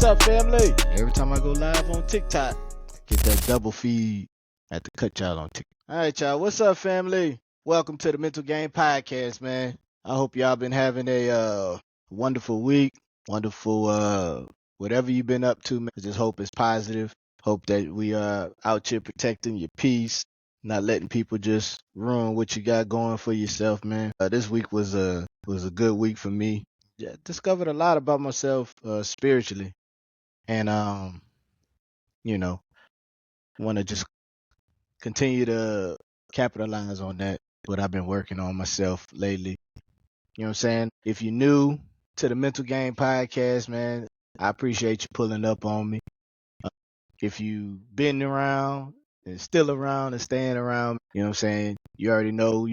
What's up, family? Every time I go live on TikTok, get that double feed. I have to cut y'all on TikTok. All right, y'all. What's up, family? Welcome to the Mental Game Podcast, man. I hope y'all been having a wonderful week, wonderful whatever you've been up to, man. I just hope it's positive. Hope that we are out here protecting your peace, not letting people just ruin what you got going for yourself, man. This week was a good week for me. Yeah, discovered a lot about myself spiritually, and want to just continue to capitalize on that. What I've been working on myself lately. You know what I'm saying? If you're new to the Mental Game Podcast, man, I appreciate you pulling up on me. If you've been around and still around and staying around, you know what I'm saying? You already know,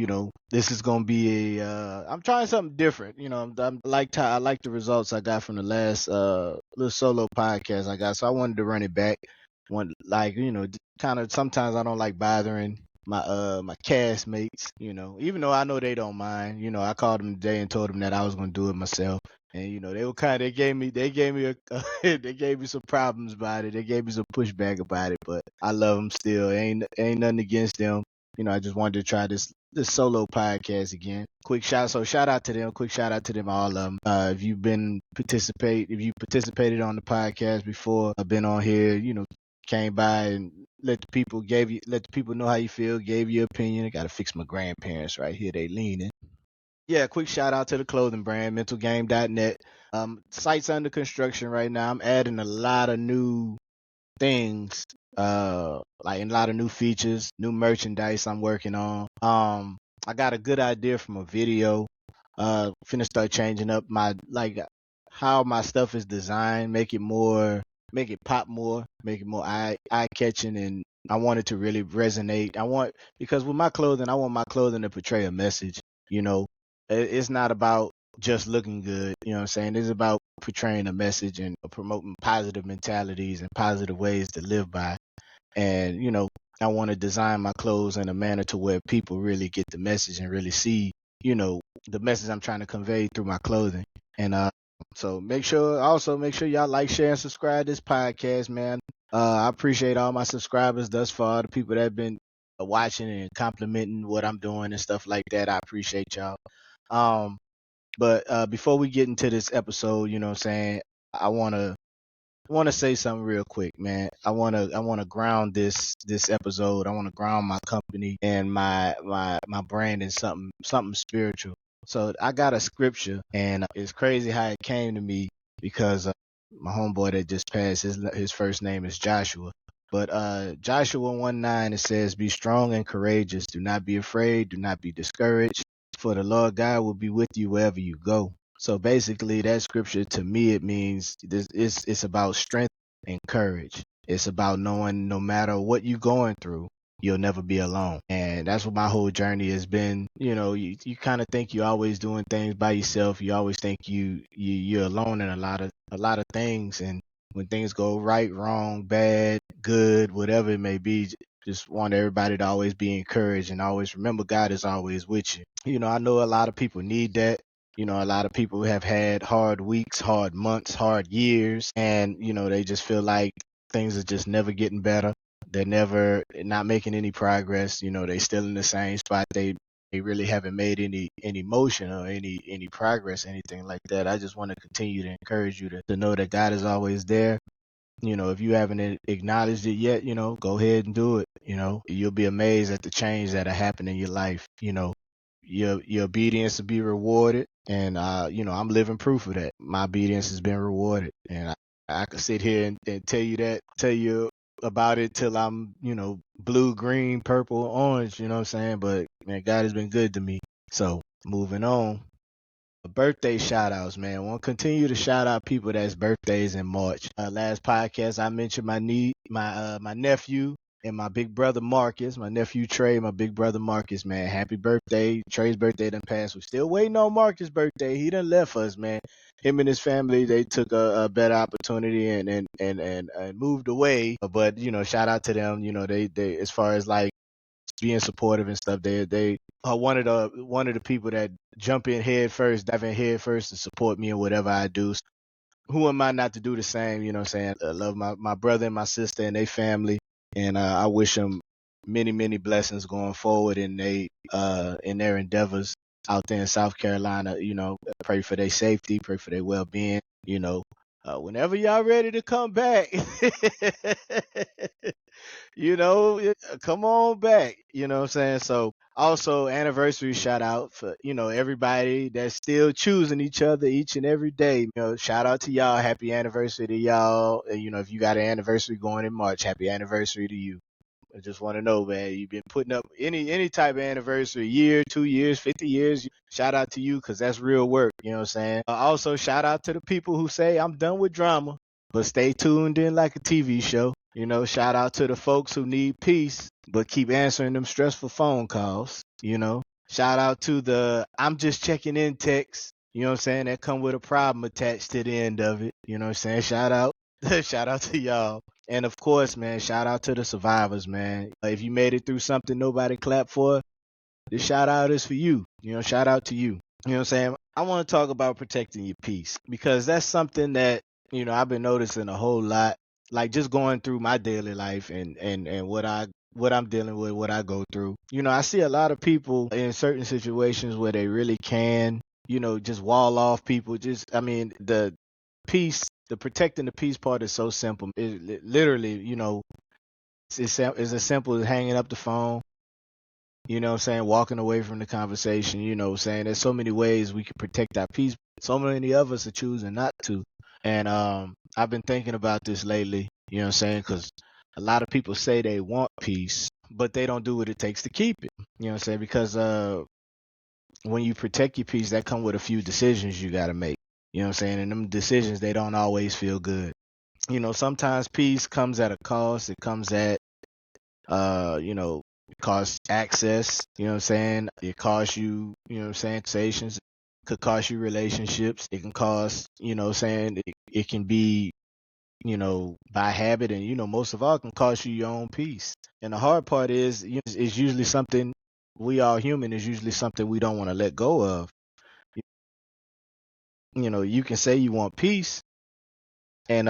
this is going to be I'm trying something different. I like the results I got from the last little solo podcast I got. So I wanted to run it back. Kind of sometimes I don't like bothering my castmates, even though I know they don't mind. I called them today and told them that I was going to do it myself. And they gave me they gave me some problems about it. They gave me some pushback about it, but I love them still. Ain't nothing against them. I just wanted to try this solo podcast again. Shout out to them. Quick shout out to them, all of them. If you participated on the podcast before, I've been on here, came by and let the people know how you feel, gave you opinion. I gotta fix my grandparents right here. They leaning. Yeah, quick shout out to the clothing brand, mentalgame.net. Site's under construction right now. I'm adding a lot of new things, like a lot of new features, new merchandise I'm working on. I got a good idea from a video. Finna start changing up how my stuff is designed, make it pop more, make it more eye catching, and I want it to really resonate. Because with my clothing, I want my clothing to portray a message. It's not about just looking good, you know what I'm saying? It's about portraying a message and promoting positive mentalities and positive ways to live by. And, I want to design my clothes in a manner to where people really get the message and really see, the message I'm trying to convey through my clothing. And so make sure y'all like, share, and subscribe to this podcast, man. I appreciate all my subscribers thus far, the people that have been watching and complimenting what I'm doing and stuff like that. I appreciate y'all. But before we get into this episode, you know what I'm saying, I wanna say something real quick, man. I wanna ground this episode. I wanna ground my company and my brand in something spiritual. So I got a scripture, and it's crazy how it came to me because my homeboy that just passed, his first name is Joshua. But Joshua 1:9, it says, "Be strong and courageous. Do not be afraid. Do not be discouraged. For the Lord God will be with you wherever you go." So basically, that scripture, to me, it means it's about strength and courage. It's about knowing no matter what you're going through, you'll never be alone. And that's what my whole journey has been. You kind of think you're always doing things by yourself. You always think you're alone in a lot of things. And when things go right, wrong, bad, good, whatever it may be, just want everybody to always be encouraged and always remember God is always with you. I know a lot of people need that. A lot of people have had hard weeks, hard months, hard years, and, they just feel like things are just never getting better. They're not making any progress. They still in the same spot. They really haven't made any motion or any progress, anything like that. I just want to continue to encourage you to know that God is always there. If you haven't acknowledged it yet, go ahead and do it. You'll be amazed at the change that'll happen in your life. Your obedience will be rewarded. And, I'm living proof of that. My obedience has been rewarded. And I could sit here and tell you about it till I'm, blue, green, purple, orange, you know what I'm saying? But, man, God has been good to me. So, moving on. Birthday shout outs, man. I want to continue to shout out people that's birthdays in March. Last podcast, I mentioned my nephew and my big brother Marcus, my nephew Trey, my big brother Marcus, man. Happy birthday. Trey's birthday done passed. We're still waiting on Marcus' birthday. He done left us, man. Him and his family, they took a better opportunity and moved away. But, shout out to them. They as far as like being supportive and stuff, they are one of the people that dive in head first to support me in whatever I do. who am I not to do the same? You know what I'm saying? I love my brother and my sister and their family. And I wish them many, many blessings going forward in their endeavors out there in South Carolina. You know, pray for their safety, pray for their well being. You know, whenever y'all ready to come back, you know, come on back. You know what I'm saying? So also anniversary shout out for, you know, everybody that's still choosing each other each and every day. You know, shout out to y'all. Happy anniversary to y'all. And, you know, if you got an anniversary going in March, happy anniversary to you. I just want to know, man, you've been putting up any type of anniversary, year, 2 years, 50 years. Shout out to you because that's real work. You know what I'm saying? Also, shout out to the people who say, I'm done with drama, but stay tuned in like a TV show. You know, shout out to the folks who need peace, but keep answering them stressful phone calls. You know, shout out to the I'm just checking in texts. You know what I'm saying? That come with a problem attached to the end of it. You know what I'm saying? Shout out. Shout out to y'all. And of course, man, shout out to the survivors, man. If you made it through something nobody clapped for, this shout out is for you. You know, shout out to you. You know what I'm saying? I want to talk about protecting your peace because that's something that, you know, I've been noticing a whole lot. Like just going through my daily life and what I'm dealing with, what I go through. You know, I see a lot of people in certain situations where they really can, you know, just wall off people. I mean, the protecting the peace part is so simple. It literally, you know, it's as simple as hanging up the phone, you know what I'm saying, walking away from the conversation, you know what I'm saying. There's so many ways we can protect our peace. So many of us are choosing not to. And I've been thinking about this lately, you know what I'm saying, because a lot of people say they want peace, but they don't do what it takes to keep it. You know what I'm saying? Because when you protect your peace, that come with a few decisions you got to make. You know what I'm saying? And them decisions, they don't always feel good. You know, sometimes peace comes at a cost. It comes at, you know, it costs access. You know what I'm saying? It costs you, you know what I'm saying, conversations. It could cost you relationships. It can cost, you know what I'm saying, it can be, you know, by habit. And, you know, most of all, it can cost you your own peace. And the hard part is, you know, it's usually something, we all human, is usually something we don't want to let go of. You know, you can say you want peace and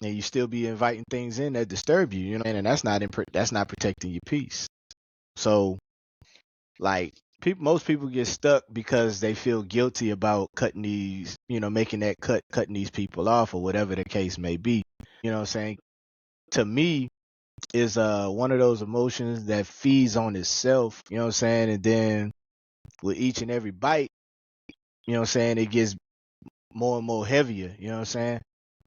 you still be inviting things in that disturb you, you know, and that's not protecting your peace. So, like, most people get stuck because they feel guilty about cutting these, you know, making that cutting these people off or whatever the case may be. You know what I'm saying? To me, is one of those emotions that feeds on itself. You know what I'm saying? And then with each and every bite, you know what I'm saying, it gets more and more heavier. You know what I'm saying?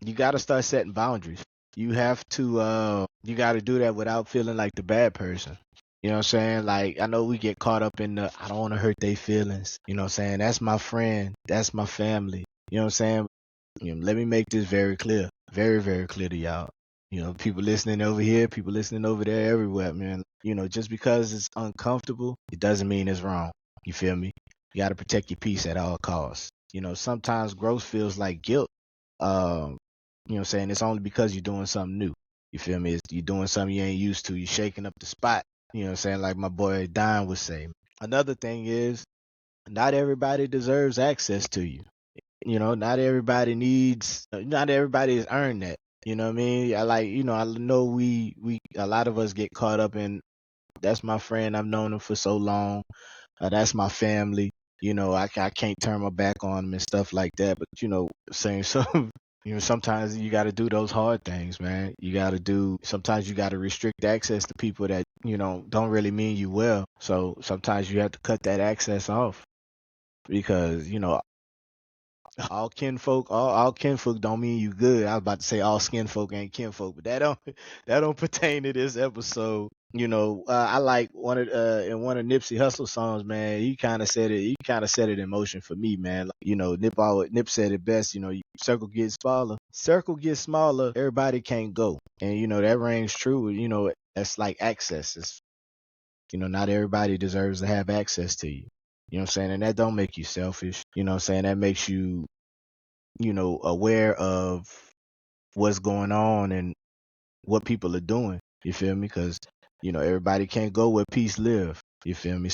You got to start setting boundaries. You have to, you got to do that without feeling like the bad person. You know what I'm saying? Like, I know we get caught up in the, I don't want to hurt their feelings. You know what I'm saying? That's my friend. That's my family. You know what I'm saying? You know, let me make this very clear. Very, very clear to y'all. You know, people listening over here, people listening over there, everywhere, man. You know, just because it's uncomfortable, it doesn't mean it's wrong. You feel me? You got to protect your peace at all costs. You know, sometimes growth feels like guilt. You know what I'm saying? It's only because you're doing something new. You feel me? You're doing something you ain't used to. You're shaking up the spot. You know what I'm saying? Like my boy Don would say. Another thing is, not everybody deserves access to you. You know, not everybody has earned that. You know what I mean? I know a lot of us get caught up in, that's my friend. I've known him for so long. That's my family. You know, I can't turn my back on them and stuff like that. But, you know, saying so, you know, sometimes you got to do those hard things, man. Sometimes you got to restrict access to people that, you know, don't really mean you well. So sometimes you have to cut that access off because, you know, all kinfolk don't mean you good. I was about to say all skinfolk ain't kinfolk, but that don't pertain to this episode. You know, I like in one of Nipsey Hussle songs, man. He kind of set it in motion for me, man. Like, you know, Nip said it best. You know, circle gets smaller, everybody can't go, and you know that rings true. You know, that's like access. You know, not everybody deserves to have access to you. You know what I'm saying? And that don't make you selfish. You know what I'm saying? That makes you, you know, aware of what's going on and what people are doing. You feel me? Because, you know, everybody can't go where peace live. You feel me?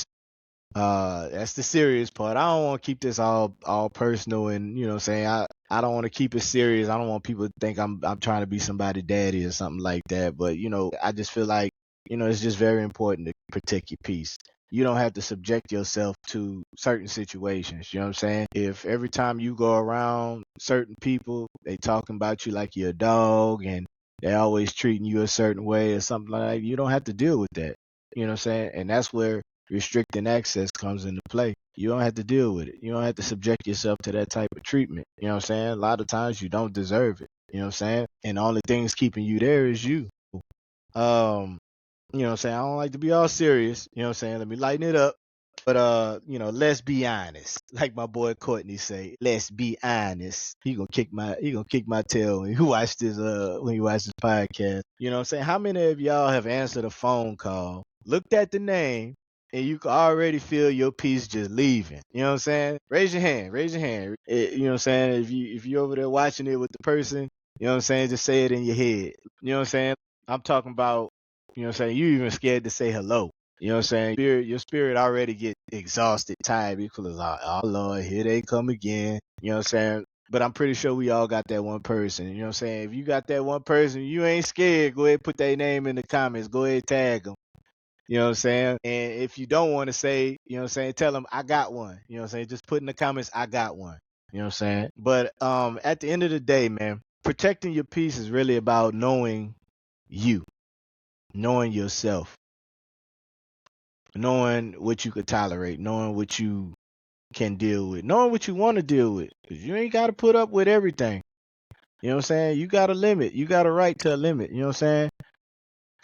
That's the serious part. I don't want to keep this all personal, and you know what I'm saying, I don't want to keep it serious. I don't want people to think I'm trying to be somebody's daddy or something like that. But you know, I just feel like, you know, it's just very important to protect your peace. You don't have to subject yourself to certain situations. You know what I'm saying? If every time you go around certain people, they talking about you like you're a dog and they always treating you a certain way or something like that, you don't have to deal with that. You know what I'm saying? And that's where restricting access comes into play. You don't have to deal with it. You don't have to subject yourself to that type of treatment. You know what I'm saying? A lot of times you don't deserve it. You know what I'm saying? And the only thing's keeping you there is you. Um, you know what I'm saying? I don't like to be all serious. You know what I'm saying? Let me lighten it up. But you know, let's be honest. Like my boy Courtney say, let's be honest. He gonna kick my tail when you watch this podcast. You know what I'm saying? How many of y'all have answered a phone call, looked at the name, and you can already feel your piece just leaving? You know what I'm saying? Raise your hand. You know what I'm saying? If you over there watching it with the person, you know what I'm saying, just say it in your head. You know what I'm saying? I'm talking about, you know what I'm saying, you even scared to say hello. You know what I'm saying? Your spirit already get exhausted, tired, because like, oh Lord, here they come again. You know what I'm saying? But I'm pretty sure we all got that one person. You know what I'm saying? If you got that one person, you ain't scared, go ahead, put their name in the comments. Go ahead, tag them. You know what I'm saying? And if you don't want to say, you know what I'm saying, tell them I got one. You know what I'm saying? Just put in the comments, I got one. You know what I'm saying? But at the end of the day, man, protecting your peace is really about knowing you, knowing yourself, knowing what you could tolerate, knowing what you can deal with, knowing what you want to deal with. Because you ain't got to put up with everything. You know what I'm saying? You got a limit. You got a right to a limit. You know what I'm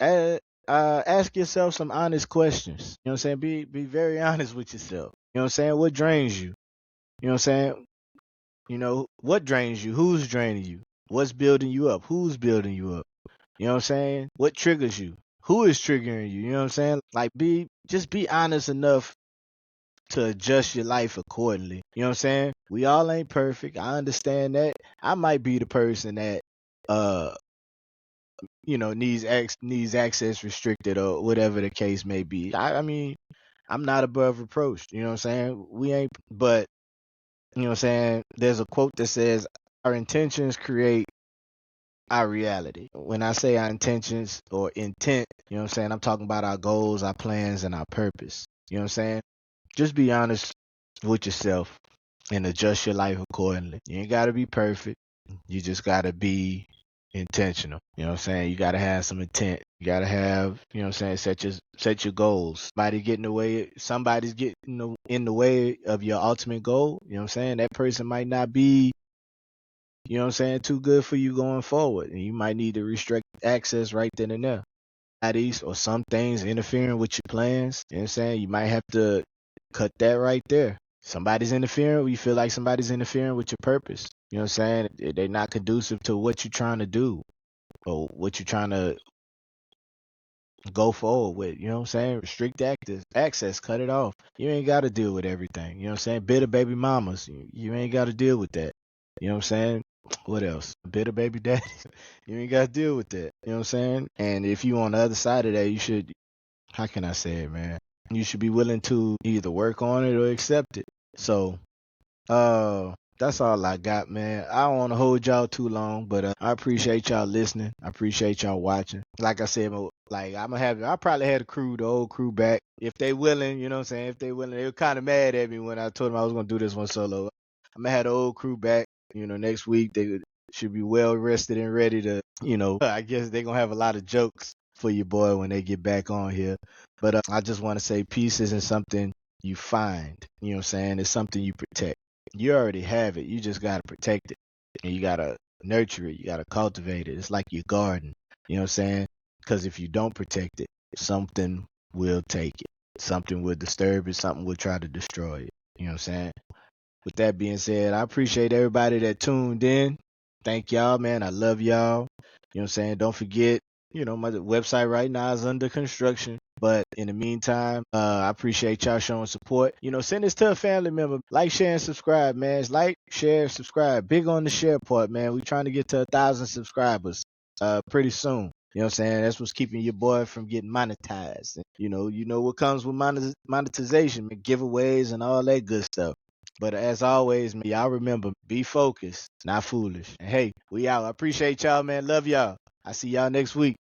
saying? Ask yourself some honest questions. You know what I'm saying? Be very honest with yourself. You know what I'm saying? What drains you? You know what I'm saying? You know, what drains you? Who's draining you? What's building you up? Who's building you up? You know what I'm saying? What triggers you? Who is triggering you? You know what I'm saying? Like, just be honest enough to adjust your life accordingly. You know what I'm saying? We all ain't perfect. I understand that. I might be the person that you know, needs access restricted or whatever the case may be. I mean, I'm not above reproach. You know what I'm saying? We ain't, but you know what I'm saying? There's a quote that says, our intentions create our reality. When I say our intentions or intent, you know what I'm saying, I'm talking about our goals, our plans, and our purpose. You know what I'm saying? Just be honest with yourself and adjust your life accordingly. You ain't got to be perfect. You just got to be intentional. You know what I'm saying? You got to have some intent. You got to have, you know what I'm saying, set your goals. Somebody's getting in the way of your ultimate goal. You know what I'm saying? That person might not be, you know what I'm saying, too good for you going forward. And you might need to restrict access right then and there. Or some things interfering with your plans. You know what I'm saying? You might have to cut that right there. Somebody's interfering, you feel like somebody's interfering with your purpose. You know what I'm saying? They're not conducive to what you're trying to do or what you're trying to go forward with. You know what I'm saying? Restrict access, cut it off. You ain't got to deal with everything. You know what I'm saying? Bitter baby mamas, you ain't got to deal with that. You know what I'm saying? What else? Bitter baby daddy. You ain't got to deal with that. You know what I'm saying? And if you on the other side of that, you should, how can I say it, man? You should be willing to either work on it or accept it. So, that's all I got, man. I don't want to hold y'all too long, but I appreciate y'all listening. I appreciate y'all watching. Like I said, like I probably had the old crew back if they willing. You know what I'm saying? If they willing, they were kind of mad at me when I told them I was gonna do this one solo. I'm gonna have the old crew back. You know, next week they should be well rested and ready to. You know, I guess they're gonna have a lot of jokes for your boy when they get back on here. But I just want to say, peace isn't something you find. You know what I'm saying? It's something you protect. You already have it. You just got to protect it. And you got to nurture it. You got to cultivate it. It's like your garden. You know what I'm saying? Because if you don't protect it, something will take it. Something will disturb it. Something will try to destroy it. You know what I'm saying? With that being said, I appreciate everybody that tuned in. Thank y'all, man. I love y'all. You know what I'm saying? Don't forget, you know, my website right now is under construction. But in the meantime, I appreciate y'all showing support. You know, send this to a family member. Like, share, and subscribe, man. It's like, share, subscribe. Big on the share part, man. We're trying to get to 1,000 subscribers pretty soon. You know what I'm saying? That's what's keeping your boy from getting monetized. And, you know what comes with monetization, man, giveaways and all that good stuff. But as always, man, y'all remember, be focused, not foolish. And hey, we out. I appreciate y'all, man. Love y'all. I see y'all next week.